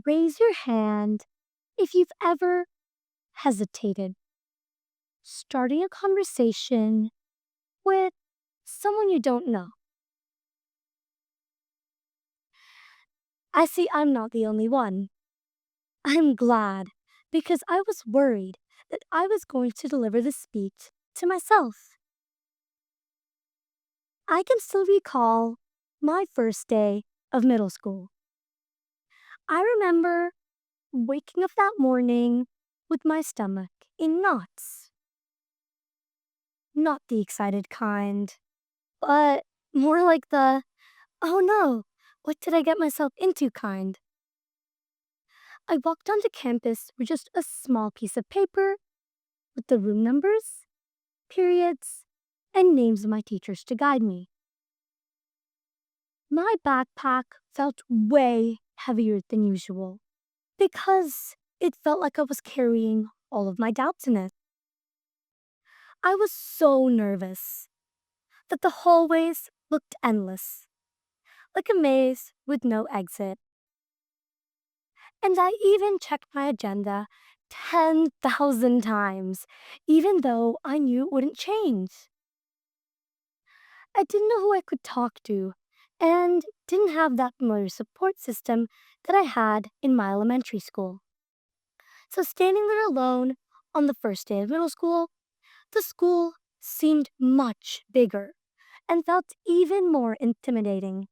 Raise your hand if you've ever hesitated starting a conversation with someone you don't know. I see I'm not the only one. I'm glad because I was worried that I was going to deliver the speech to myself. I can still recall my first day of middle school. I remember waking up that morning with my stomach in knots. Not the excited kind, but more like the, oh no, what did I get myself into kind. I walked onto campus with just a small piece of paper with the room numbers, periods, and names of my teachers to guide me. My backpack felt way heavier than usual because it felt like I was carrying all of my doubts in it. I was so nervous that the hallways looked endless, like a maze with no exit. And I even checked my agenda 10,000 times, even though I knew it wouldn't change. I didn't know who I could talk to, and didn't have that familiar support system that I had in my elementary school. So standing there alone on the first day of middle school, the school seemed much bigger and felt even more intimidating.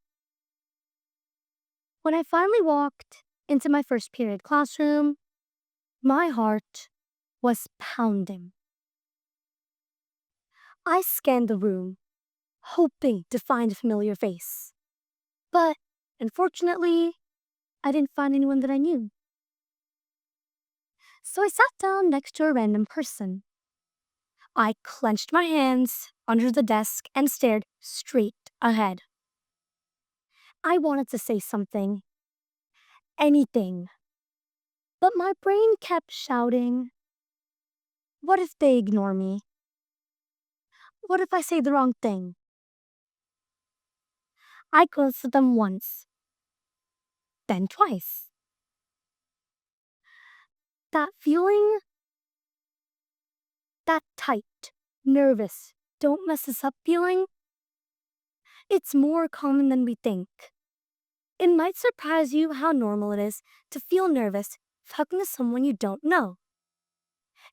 When I finally walked into my first period classroom, my heart was pounding. I scanned the room, hoping to find a familiar face. But unfortunately, I didn't find anyone that I knew. So I sat down next to a random person. I clenched my hands under the desk and stared straight ahead. I wanted to say something, anything, but my brain kept shouting, what if they ignore me? What if I say the wrong thing? I glanced at them once, then twice. That feeling, that tight, nervous, don't mess this up feeling, it's more common than we think. It might surprise you how normal it is to feel nervous talking to someone you don't know.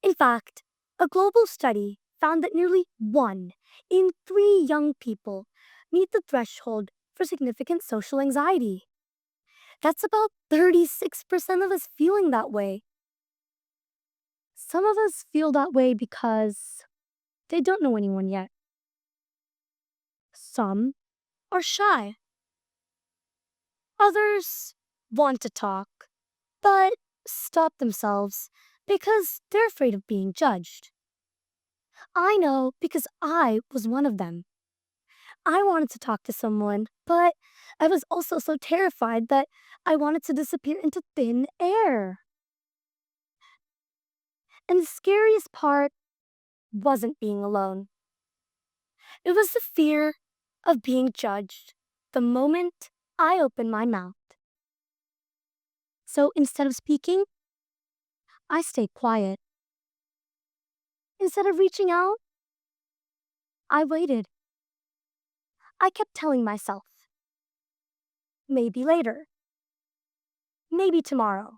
In fact, a global study found that nearly 1 in 3 young people meet the threshold for significant social anxiety. That's about 36% of us feeling that way. Some of us feel that way because they don't know anyone yet. Some are shy. Others want to talk, but stop themselves because they're afraid of being judged. I know because I was one of them. I wanted to talk to someone, but I was also so terrified that I wanted to disappear into thin air. And the scariest part wasn't being alone. It was the fear of being judged the moment I opened my mouth. So instead of speaking, I stayed quiet. Instead of reaching out, I waited. I kept telling myself, maybe later, maybe tomorrow,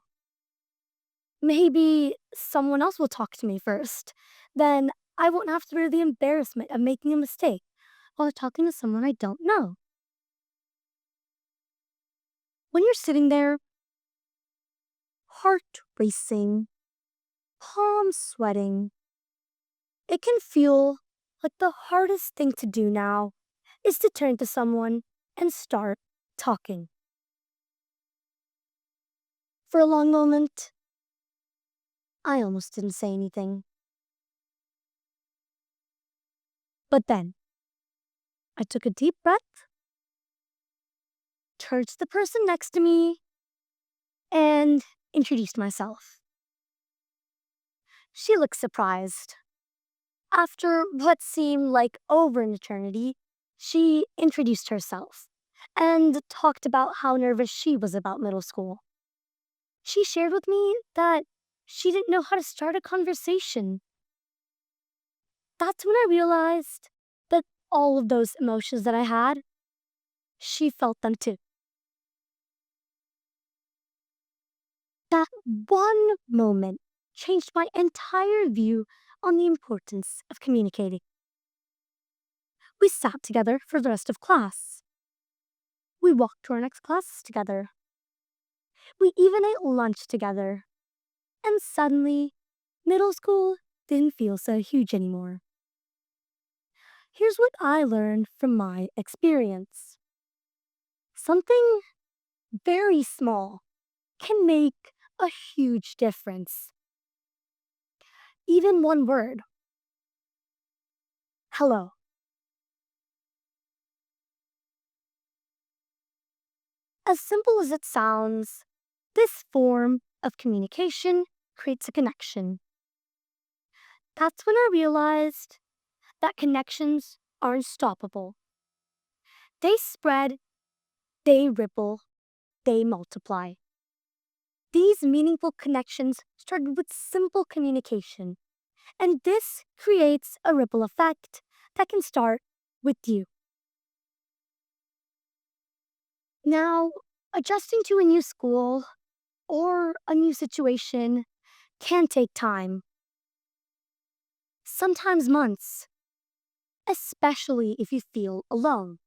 maybe someone else will talk to me first. Then I won't have to bear the embarrassment of making a mistake while talking to someone I don't know. When you're sitting there, heart racing, palms sweating, it can feel like the hardest thing to do now is to turn to someone and start talking. For a long moment, I almost didn't say anything. But then, I took a deep breath, turned to the person next to me, and introduced myself. She looked surprised. After what seemed like over an eternity, she introduced herself and talked about how nervous she was about middle school. She shared with me that she didn't know how to start a conversation. That's when I realized that all of those emotions that I had, she felt them too. That one moment changed my entire view on the importance of communicating. We sat together for the rest of class. We walked to our next classes together. We even ate lunch together. And suddenly, middle school didn't feel so huge anymore. Here's what I learned from my experience. Something very small can make a huge difference. Even one word, hello. As simple as it sounds, this form of communication creates a connection. That's when I realized that connections are unstoppable. They spread, they ripple, they multiply. These meaningful connections started with simple communication, and this creates a ripple effect that can start with you. Now, adjusting to a new school or a new situation can take time, sometimes months, especially if you feel alone.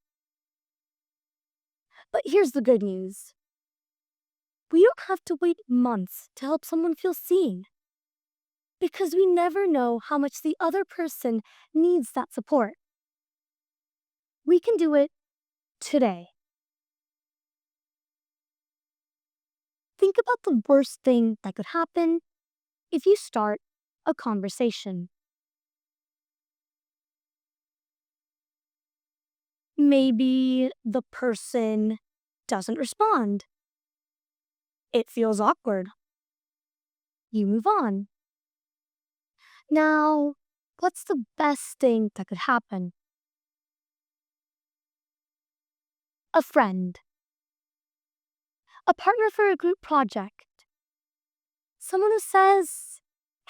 But here's the good news. We don't have to wait months to help someone feel seen, because we never know how much the other person needs that support. We can do it today. Think about the worst thing that could happen if you start a conversation. Maybe the person doesn't respond. It feels awkward. You move on. Now, what's the best thing that could happen? A friend, a partner for a group project, someone who says,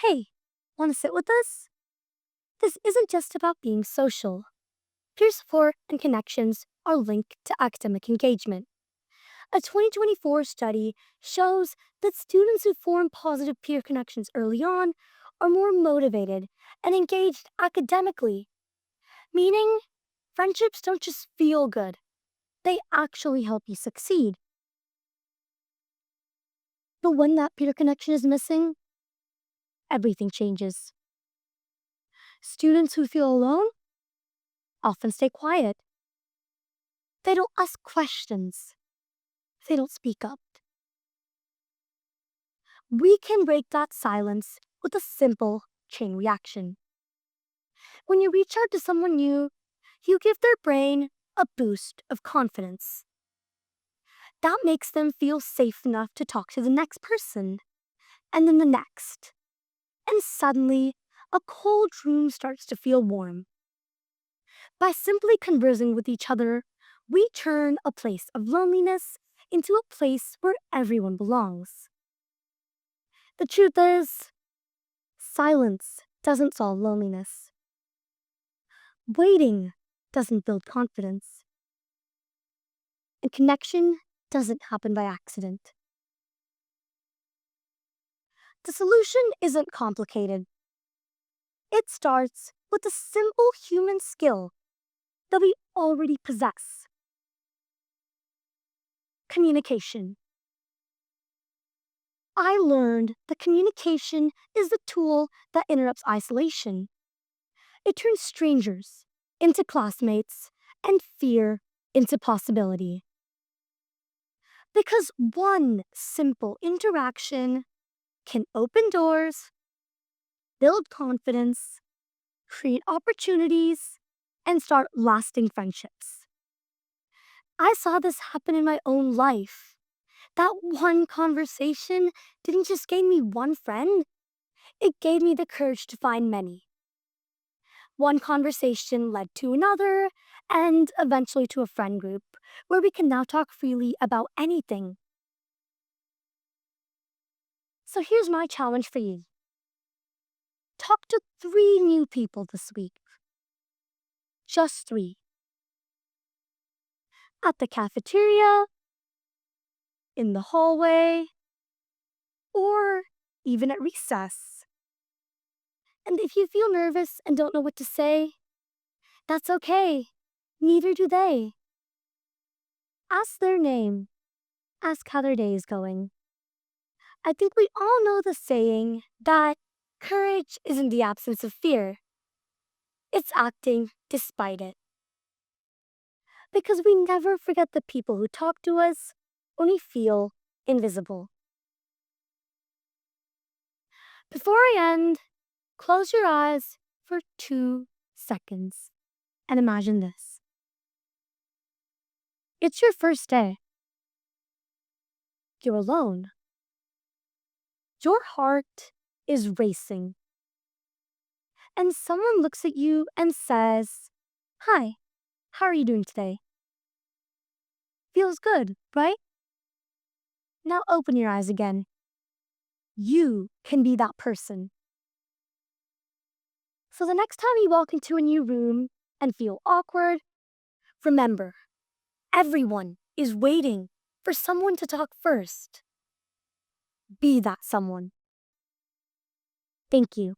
hey, want to sit with us? This isn't just about being social. Peer support and connections are linked to academic engagement. A 2024 study shows that students who form positive peer connections early on are more motivated and engaged academically, meaning friendships don't just feel good, they actually help you succeed. But when that peer connection is missing, everything changes. Students who feel alone often stay quiet. They don't ask questions. They don't speak up. We can break that silence with a simple chain reaction. When you reach out to someone new, you give their brain a boost of confidence. That makes them feel safe enough to talk to the next person, and then the next. And suddenly, a cold room starts to feel warm. By simply conversing with each other, we turn a place of loneliness into a place where everyone belongs. The truth is, silence doesn't solve loneliness. Waiting doesn't build confidence. And connection doesn't happen by accident. The solution isn't complicated. It starts with a simple human skill that we already possess: communication. I learned that communication is the tool that interrupts isolation. It turns strangers into classmates and fear into possibility. Because one simple interaction can open doors, build confidence, create opportunities, and start lasting friendships. I saw this happen in my own life. That one conversation didn't just gain me one friend, it gave me the courage to find many. One conversation led to another, and eventually to a friend group where we can now talk freely about anything. So here's my challenge for you. Talk to 3 new people this week. Just 3. At the cafeteria, in the hallway, or even at recess. And if you feel nervous and don't know what to say, that's okay. Neither do they. Ask their name. Ask how their day is going. I think we all know the saying that courage isn't the absence of fear. It's acting despite it. Because we never forget the people who talk to us when we feel invisible. Before I end, close your eyes for 2 seconds and imagine this. It's your first day. You're alone. Your heart is racing. And someone looks at you and says, "Hi, how are you doing today?" Feels good, right? Now open your eyes again. You can be that person. So the next time you walk into a new room and feel awkward, remember, everyone is waiting for someone to talk first. Be that someone. Thank you.